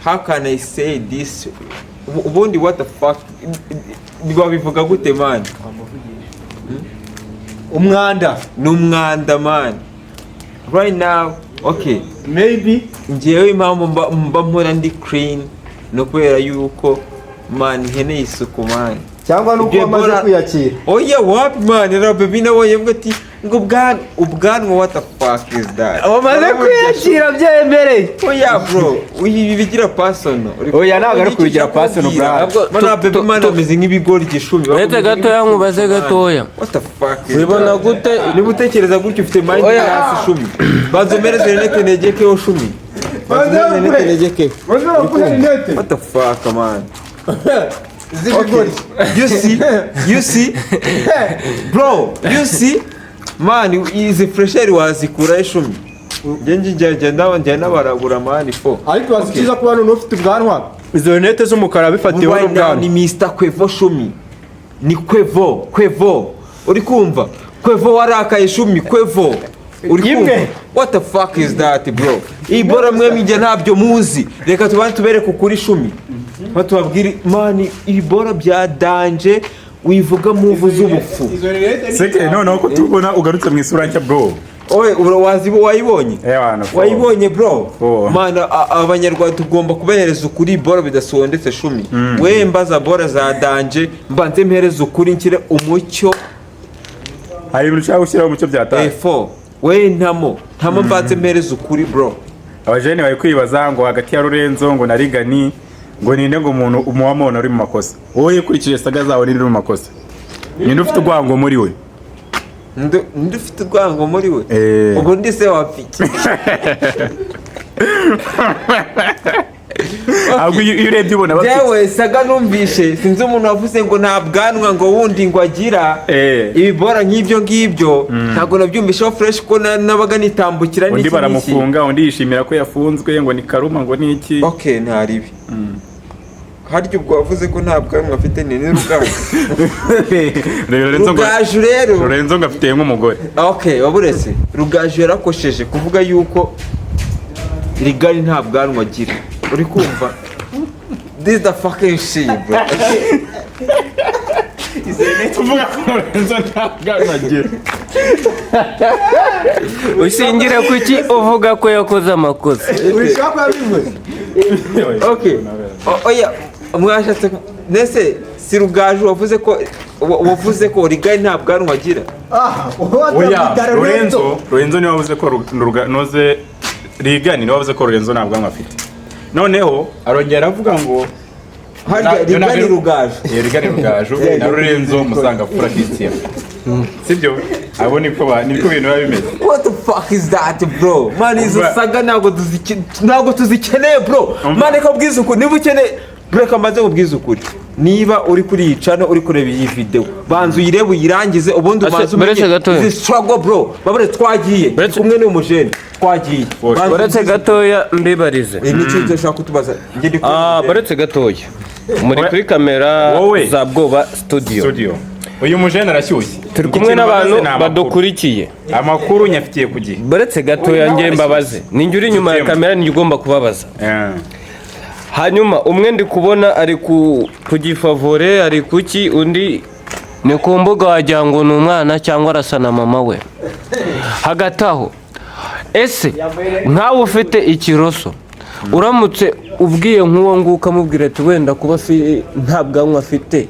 how can I say this ubundi what the fuck bivuga gute man umwanda man right now okay maybe ngewe impamvu mba mpora ndi clean no kubera yuko man nkeneye isuku man cyangwa nuko amaze kwiyakira oya wapi man rabe nabonye mvuga ati ngo ubwanwa what the fuck is that amaze kwiyakira byemereye oya bro ibi bigira personal oya ntabwo ari kubigira personal bro man rabe man ameze nk'ibigori gishumi uretse gatoya nkubaze gatoya what the fuck ubibona gute niba utekereza gutyo ufite mind hasi shumi bazomereze nete negeke o shumi bazomereze nete negeke what the fuck man okay. you see bro you see man izi fresher wazikura ishumi ngenje ndabaragura man fo ariko wazikiza ku bantu ufite ubwanwa izo nete z'umukara bifatiwe n'ubwanwa ni Mr Kwevo shumi ni Kwevo uri kumva Kwevo warakaye shumi Kwevo uri kumva what the fuck is that bro ibora mwemije ntabyo muzi reka tubane tubereke ukuri shumi batubabwira man ibora bya danje wivuga muvu z'ubufu seke noneho ko tubona ugarutse mu isura nshya bro oye wayibonye wayibonye bro man abanyarwanda tugomba kubahereza ukuri bora bidasondetse shumi we mbaza bora za danje mbanze mpereza ukuri nkire umucyo hari ibintu cyangwa ushyiraho umucyo byataye we ntamo mbanze mpereza ukuri bro abajene bari kwibaza ngo hagati ya Lorenzo ngo na Rigani ngo ninde ngo umuntu umuwamona uri mu makosa wowe kurikije saga zawe ninde uri mu makosa ninde ufite urwango muri we ninde ufite urwango muri we ubwo ndi se wapiki ahubwo iyo urebye ubona bafite yewe saga numvishe sinzi umuntu wavuze ngo nta bwanwa ngo wundi ngo agira ibibora nk'ibyo ngibyo ntabwo nabyumvisheho fresh ko nabaga nitambukira n'iki undi baramufunga undi yishimira ko yafunzwe ngo ni karuma ngo ni iki okay ntaribi haryo ubwo wavuze ko nta bwanwa afite ni Rugaju rero Lorenzo ngo afite nk'umugore okay waburetse Rugaju yarakosheje kuvuga yuko Rigari nta bwanwa agira uri kumva this the fucking shit bro tuvuga ko Lorenzo nta bwanwa agira ushingira kuki uvuga ko yakoze amakosa okay oya mwashatse nese si Rugaju wavuze ko Rigari nta bwanwa agira oya Lorenzo niwe wavuze ko noze Rigani niwe wavuze ko Lorenzo nta bwanwa afite noneho arongera avuga ngo Rigari Rugaju na Lorenzo musanga fura Christian sibyo abo niko ibintu biba bimeze what the fuck is that bro man izo saga ntabwo tuzikeneye bro man ko bwiza ukuri niba ukeneye breka maze ubwiza ukuri niba uri kuri yicano uri kureba iyi video banzu uyirebe uyirangize ubundi umanze umenye struggle bro babure twagiye kumwe n'umujene twagiye baretse gatoya mbibarize n'icyo ushaka kutubaza baretse gatoya muri kuri kamera za Bwoba studio uyu mujene arashyushye turi kumwe n'abantu badukurikiye amakuru nyafitiye ku gihe baretse gatoya nge mbabaze ninjye uri inyuma ya kamera ninjye ugomba kubabaza hanyuma umwe ndi kubona ari kugifavore ari kuki undi ni ku mbuga wagira ngo ni umwana cyangwa arasa na mama we hagati aho ese nkawe ufite ikiroso uramutse ubwiye nk'uwo nguwo ukamubwira ati wenda kuba nta bwanwa afite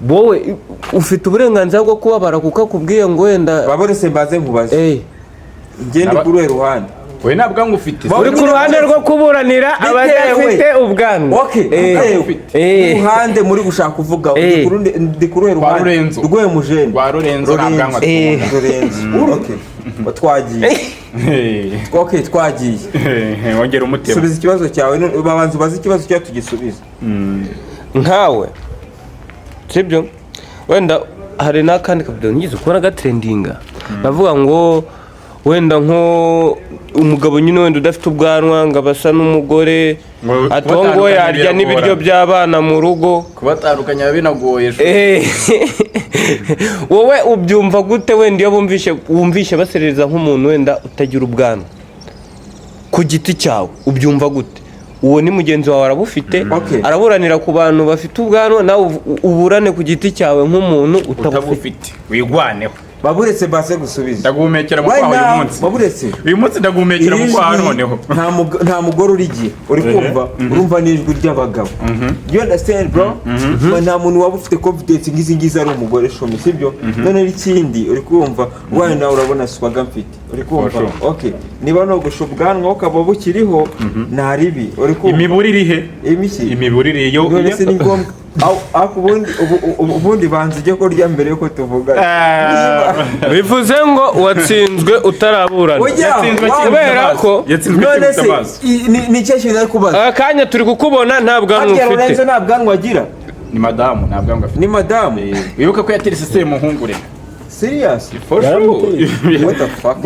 wowe ufite uburenganzira bwo kubabara kuko akubwiye ngo wenda baborese mbaze nkubaze ngende kuri ruhande we nta bwanwa ufite uri ku ruhande rwo kuburanira abadafite ubwanwa ruhande muri gushaka kuvuga ndi kuri ruhande rw'uwe mujene rwa Lorenzo nta bwanwa twagiye twagiye wongera umutima subiza ikibazo cyawe babanza ubaze ikibazo cyawe tugisubiza nkawe sibyo wenda hari n'akandi kabido ngize ukora gatrendinga bavuga ngo wenda nko umugabo nyine wenda udafite ubwanwa ngo abasa n'umugore atongo yarya n'ibiryo by'abana mu rugo kubatandukanya binagoye wowe ubyumva gute wenda iyo wumvishe baserereza nk'umuntu wenda utagira ubwanwa ku giti cyawe ubyumva gute uwo ni mugenzi wawe arabufite, Okay. araburanira ku bantu bafite ubwanwa, nawe uburane ku giti cyawe nk'umuntu utabufite. utabufite wigwaneho. baburetse base gusubiza Ndagumekera mu kwaha uyu munsi. baburetse Uyu munsi ndagumekera mu kwaha noneho. nta mugore urigiye uri kumva urumva n'ijwi ry'abagabo. You understand bro? Nta muntu waba ufite confidence ngizi ngizi ari umugore shumi sibyo. None ikindi uri kumva wawe nawe urabona swaga mfite uri kumva. Okay, niba no gusha ubwanwa ukaba bukiriho nta ribi uri kumva. Imiburi irihe? Imiki Imiburi irihe yo. none se ni ngombwa ubundi banze ijya ko rya mbere yuko tuvuga. Bivuze ngo watsinzwe utaraburana. Kubera ko none se ni cyo kintu ari kubaza. akanya turi kukubona nta bwanwa ufite. Lorenzo nta bwanwa agira. Ni madamu ntabwo afite. Ni madamu. Wibuka ko yaterese se muhungure. Serious? For sure. What the fuck?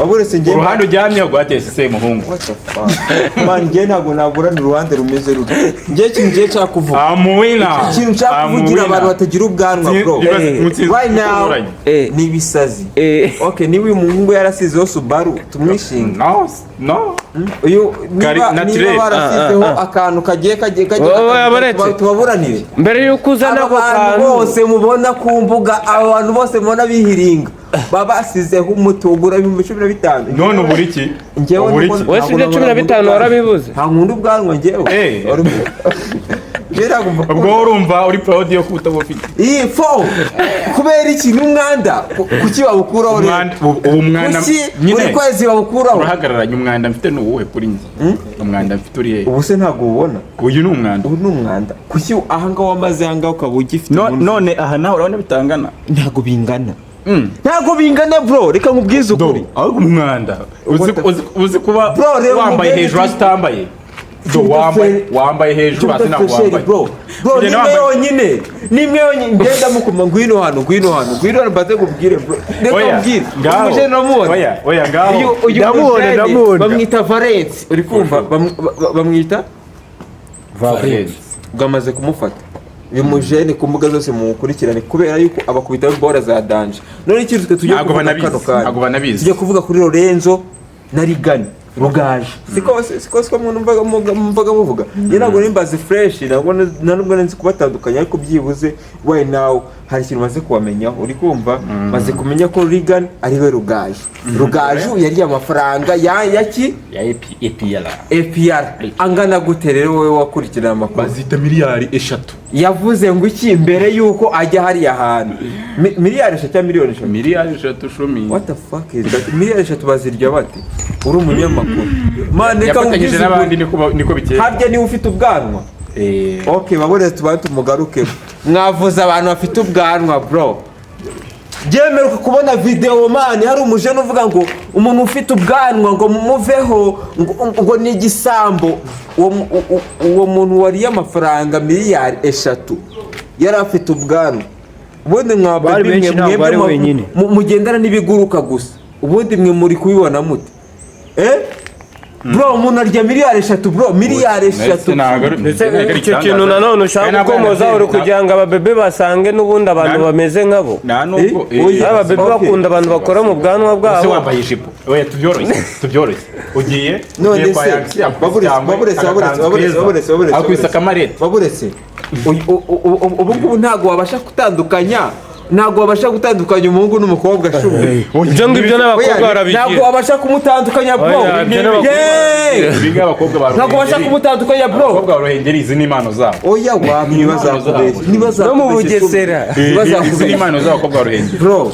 Aburetse ngiye. Uruhande ujyamye ngo yaterese se muhungu. What the fuck? Man ngiye ntabwo naburana uruhande rumeze ruto. Ngiye kintu ngiye cyakuvuga. Amuwina. Ikintu cyakuvugira abantu batagira ubwanwa bro. Right now ni bisazi. Okay, niba uyu muhungu yarasizeho Subaru tumwishinga. No. Uyu niba barasizeho akantu kagiye tubaburanire. Mbere yuko uzana ako kantu bose mubona ku mbuga abantu bose mubona bihiringa baba basizeho umutugura 15,000. None uburi iki? Ngewe wese ibyo 15 warabibuze. nta nkunda ubwanwa ngewe. Ubwo urumva uri proud yo kutabufite. Iyi fo kubera iki n'umwanda kuki babukuraho rero? Umwanda buri kwezi babukuraho. Urahagararanye umwanda mfite n'uwuhe kuri njye? Umwanda mfite uri he? Ubu se ntabwo ubona. Uyu ni umwanda. Ubu ni umwanda. Kuki ahanga wamaze hanga ukaba ugifite. None aha nawe urabona bitangana. Ntabwo bingana. Ntabwo bingana bro, reka nkubwize ukuri. Aho umwanda uzi kuba wambaye hejuru atambaye. Wambaye hejuru hasi ntabwo wambaye. Bro nimwe yonyine ngenda mukuma ngwino hano mbaze kubwire bro. Reka mbwire. Umujene namubona. Oya ngaho. Ndamubona. Bamwita Valence. Uri kumva bamwita Valence. Bwamaze kumufata. Uyu mujene ku mbuga zose mukurikirane kubera yuko abakubita bora za danje. None ikintu twe tujye ntabwo banabizi. Tujye kuvuga kuri Lorenzo na Rigani. Rugaje siko muntu mvaga muvuga ntabwo nimbaze fresh ntabwo nzi kubatandukanya ariko byibuze we now hari ikintu maze kubamenyaho uri kumva maze kumenya ko Regan ari we Rugaje yari amafaranga yaki ya APR angana gute rero wowe wakurikirana amakuru bazita miliyari 3 yavuze ngo iki mbere yuko ajya hari ahantu miliyari 3 cyangwa miliyoni 3 shumi. What the fuck is that? Miliyari 3 bazirya bate uri umunyamakuru man reka mubwize n'abandi niko bikeye harya ni ufite ubwanwa okay babone tubante umugaruke mwavuza abantu bafite ubwanwa bro Jemeruka kubona video man hari umujene uvuga ngo umuntu ufite ubwanwa ngo mumuveho ngo ni igisambo uwo muntu wari amafaranga miliyari 3 yari afite ubwanwa ubundi mwababimwe mwebwe mugendana n'ibiguruka gusa ubundi mwe muri kubibona mute bro umuntu arya miliyari 3 bro miliyari 3 icyo kintu nanone ushaka gukomoza uri kugira ngo ababebe basange n'ubundi abantu bameze nkabo ababebe bakunda abantu bakora mu bwanwa bwabo wambaye ijipo oya tubyoroshye ugiye kwa yaksi baburetse akwisa kamarete baburetse ubu ngubu ntago wabasha gutandukanya umuhungu n'umukobwa shumwe ibyo ngibyo n'abakobwa barabigira ntago wabasha kumutandukanya bro ntago wabasha kumutandukanya bro abakobwa barohengera izi n'impano zabo oya wabibazakubera no mu Bugesera izi n'impano z'abakobwa barohengera bro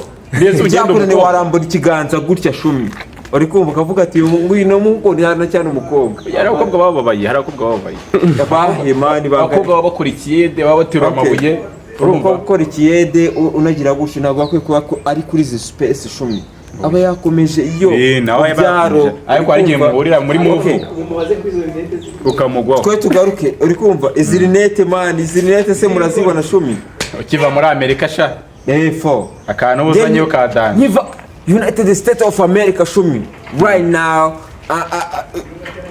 byakurane warambura ikiganza gutya shumi uri kumva ukavuga ati ngwino muko ntana cyane umukobwa hari abakobwa bababaye bahemani abakobwa baba bakurikiye baba baterura amabuye urumva gukora ikiyede unagira gutyo ntabwo akwiye kuba ari kuri izi space shumi aba yakomeje iyo byaro ariko ari gihe muhurira muri muvu ukamugwaho twe tugaruke uri kumva izi rinete man izi rinete se murazibona shumi ukiva muri Amerika sha fo akantu uzanyeho kadana niva United States of America shumi right now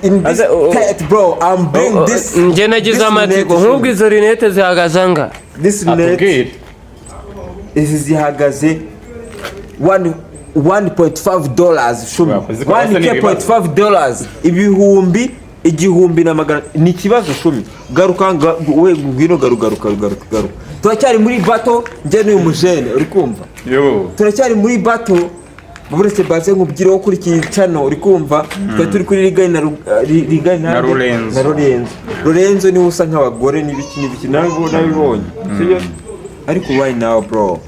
in this state bro I'm bring this nje nagize amatsiko nk'ubwo izo rinete zihagaze anga this net zihagaze $1.5 shumi $1.5 ibihumbi 1,000 ni ikibazo shumi. Garuka we ngwino garuka. Turacyari muri bato njye n'uyu mujene uri kumva. Turacyari muri bato. Buretse baze nkubyireho kuri iki channel uri kumva. Turi kuri Rigani na Lorenzo ni usa nk'abagore n'ibiki nabibonye. Sibyo? Ariko right now bro.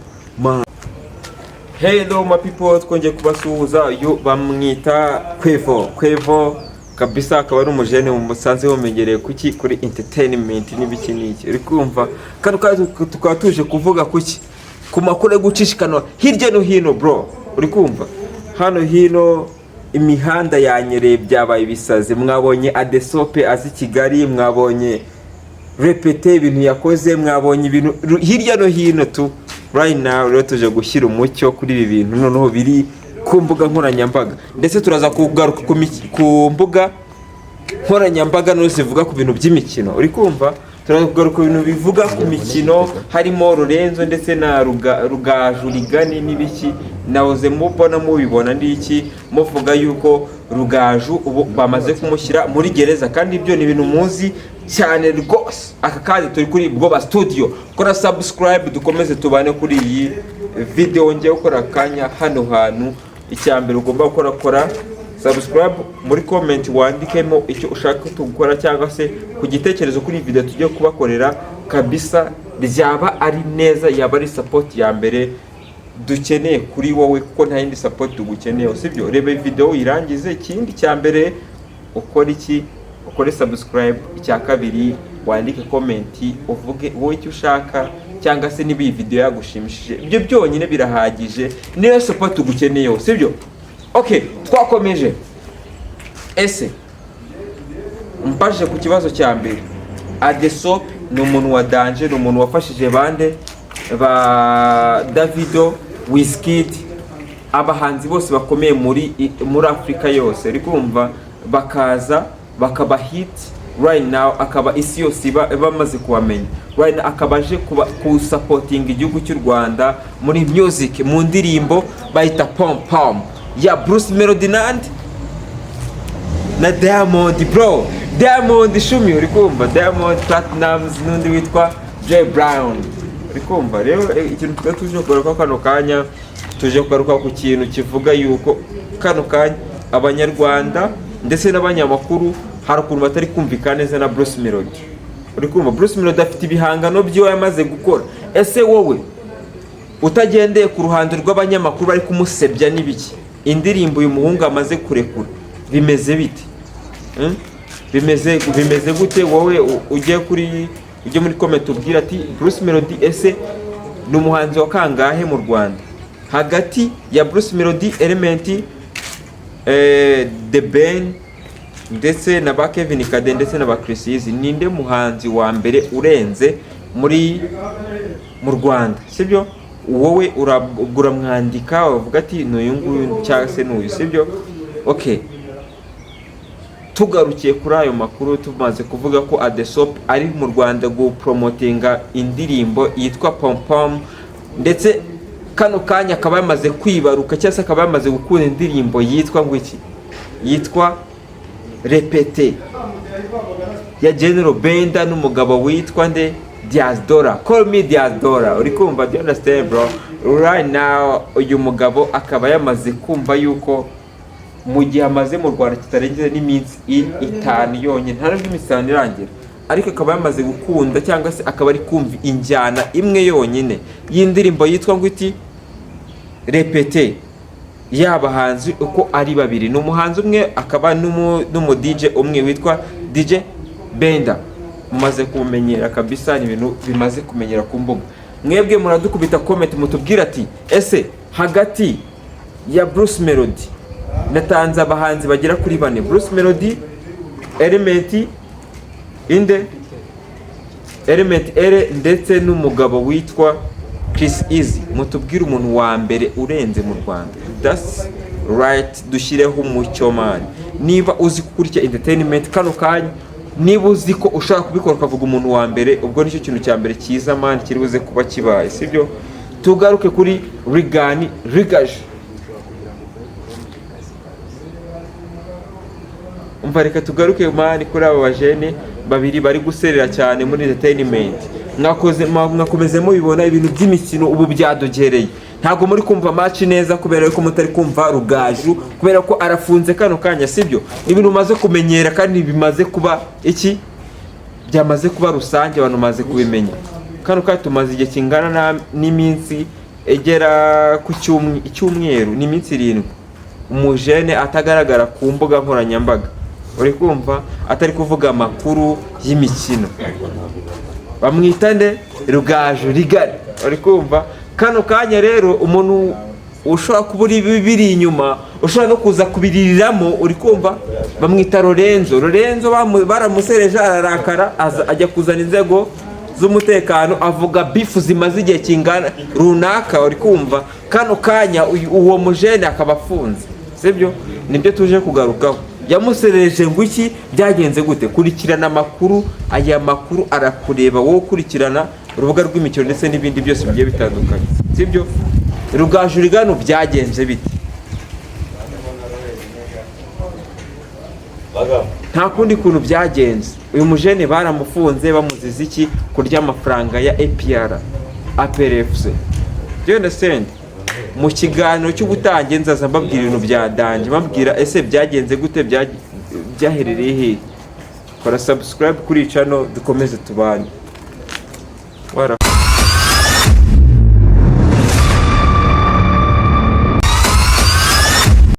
Hello my people, twongeye kubasuhuza. Yo bamwita Kwevo kabisa, akaba ari umujene mu musanze womengereye kuki kuri entertainment n'ibiki uri kumva. Kandi tukaba tuje kuvuga kuki ku makuru yo gucishikana hirya no hino bro. Uri kumva hano hino imihanda yanyereye byabaye ibisazi. Mwabonye Adesope azi Kigali, mwabonye repete ibintu yakoze, mwabonye ibintu hirya no hino tu. Right now rero tuje gushyira umucyo kuri ibi bintu noneho biri ku mbuga nkoranyambaga, ndetse turaza kugaruka ku mbuga nkoranyambaga no zivuga ku bintu by'imikino. Uri kumva turaza kugaruka ibintu bivuga ku mikino, harimo Lorenzo ndetse na Rugaju Rigani n'ibiki. Nahoze mubona mubibona ndiki muvuga yuko Rugaju ubu bamaze kumushyira muri gereza, kandi ibyo ni ibintu muzi cyane rwose. Aka kazi turi kuri Bwoba Studio. Kora subscribe dukomeze tubane kuri iyi video ngiye gukora kanya hano hantu. Icyambere ugomba gukora subscribe, muri comment wandikemo icyo ushaka tugukora cyangwa se ku gitekerezo kuri video tujye kubakorera kabisa. Byaba ari neza, yaba ari support ya mbere dukeneye kuri wowe, kuko nta yindi support tugukeneye. Sibyo? Reba video irangize. Ikindi cyambere ukora iki? Ukore subscribe. Icya kabiri wandike comment uvuge wowe icyo ushaka, cyangwa se niba iyi video yagushimishije. Ibyo byonyine birahagije, niyo support tugukeneye. Sibyo? Okay, twakomeje. Ese mpaje ku kibazo cya mbere. Adesope ni umuntu wa danger, ni umuntu wafashije bande ba Davido, Wizkid, abahanzi bose bakomeye muri Afrika yose. Uri kumva bakaza bakaba hit right now, akaba isi yose bamaze kubamenya. Right now akabaje ku supporting igihugu cy'u Rwanda muri music, mu ndirimbo bayita Pom Pom ya Bruce Melody na Diamond bro. Diamond shumi. Uri kumva Diamond Platnumz n'undi witwa Jay Brown. Uri kumva rero ikintu tuje kugaruka kano kanya, tuje kugaruka ku kintu kivuga yuko kano kanya abanyarwanda ndetse n'abanyamakuru hari ukuntu batari kumvikana neza na Bruce Melody. Uri kumva Bruce Melody afite ibihangano byo yamaze gukora. Ese wowe utagendeye ku ruhando rw'abanyamakuru bari kumusebya n'ibiki, indirimbo uyu muhungu amaze kurekura bimeze bite? Bimeze gute? Wowe ujye muri comment ubwira ati Bruce Melody ese ni umuhanzi wa kangahe mu Rwanda? Hagati ya Bruce Melody, Element, The Ben ndetse na ba Kevin Kade ndetse na ba Chris Easy, ninde muhanzi wa mbere urenze mu Rwanda? Sibyo? Wowe uragura mwandika uvuga ati n'uyu nguyu cyangwa se n'uyu. Sibyo? Okay, tugarukiye kuri ayo makuru tumaze kuvuga ko Adesope ari mu Rwanda go promotinga indirimbo yitwa Pom Pom, ndetse kano kanya akaba yamaze kwibaruka cyangwa se akaba yamaze gukura indirimbo yitwa ngwiki, yitwa Repete ya General Benda n'umugabo witwa nde Diazdora. Call me Diazdora. Uri kumva? Do you understand bro? Right now uyu mugabo akaba yamaze kumva yuko mu gihe amaze mu Rwanda kitarengeje n'iminsi 5 yonyine, nta n'iminsi 5 irangira, ariko akaba yamaze gukunda cyangwa se akaba ari kumva injyana imwe yonyine y'indirimbo yitwa ngwiti Repete y'abahanzi uko ari babiri. Ni umuhanzi umwe akaba n'umu DJ umwe witwa DJ Benda. Mumaze kumenyera kabisa, ni ibintu bimaze kumenyera ku mbuga. Mwebwe muradukubita comment mutubwira ati ese hagati ya Bruce Melody natanze abahanzi bagera kuri 4, Bruce Melody, Element ndetse n'umugabo witwa Chris Easy, mutubwire umuntu wa mbere urenze mu Rwanda. That's right, dushyireho umucyo man. Niba uzi gukurikira entertainment kano kanya, niba uzi ko ushaka kubikora ukavuga umuntu wa mbere, ubwo nicyo kintu cya mbere cyiza man kiri buze kuba kibaye. Sibyo? Tugaruke kuri Rigaju. umva reka tugaruke mani kuri aba bajene babiri bari guserera cyane muri entertainment. Mwakomeze mubibona ibintu by'imikino ubu byadogereye, ntabwo muri kumva match neza kubera ko mutari kumva Rugaju, kubera ko arafunze kano kanya, sibyo? Ibintu umaze kumenyera kandi bimaze kuba iki, byamaze kuba rusange, abantu maze kubimenya. Kano kanya tumaze igihe kingana n'iminsi egera ku cyumweru, ni iminsi 7 umujene atagaragara ku mbuga nkoranyambaga, uri kumva, atari kuvuga amakuru y'imikino. Bamwita nde? Rugaju rigari, uri kumva. Kano kanya rero umuntu ushobora kubura biri inyuma, ushobora no kuza kubiririramo, uri kumva, bamwita Lorenzo. Baramusereje ararakara, ajya kuzana inzego z'umutekano, avuga bifu zimaze igihe kingana runaka, uri kumva. Kano kanya uwo mujene akaba afunze, sibyo? Nibyo tuje kugarukaho. Yamusereje ngo iki, byagenze gute? Kurikirana amakuru, aya makuru arakureba wowe ukurikirana urubuga rw'imikino ndetse n'ibindi byose bigiye bitandukanye, sibyo? Rugaju rigano byagenze bite? Nta kundi kuntu byagenze. Uyu mujene baramufunze bamuziza iki? Kurya amafaranga ya APR FC. Do you understand? Mu kiganiro cyo gutangira nzaza mbabwira ibintu bya danje, mbabwira ese byagenze gute, byaherereye he. Kora subscribe kuri channel dukomeze tubanye.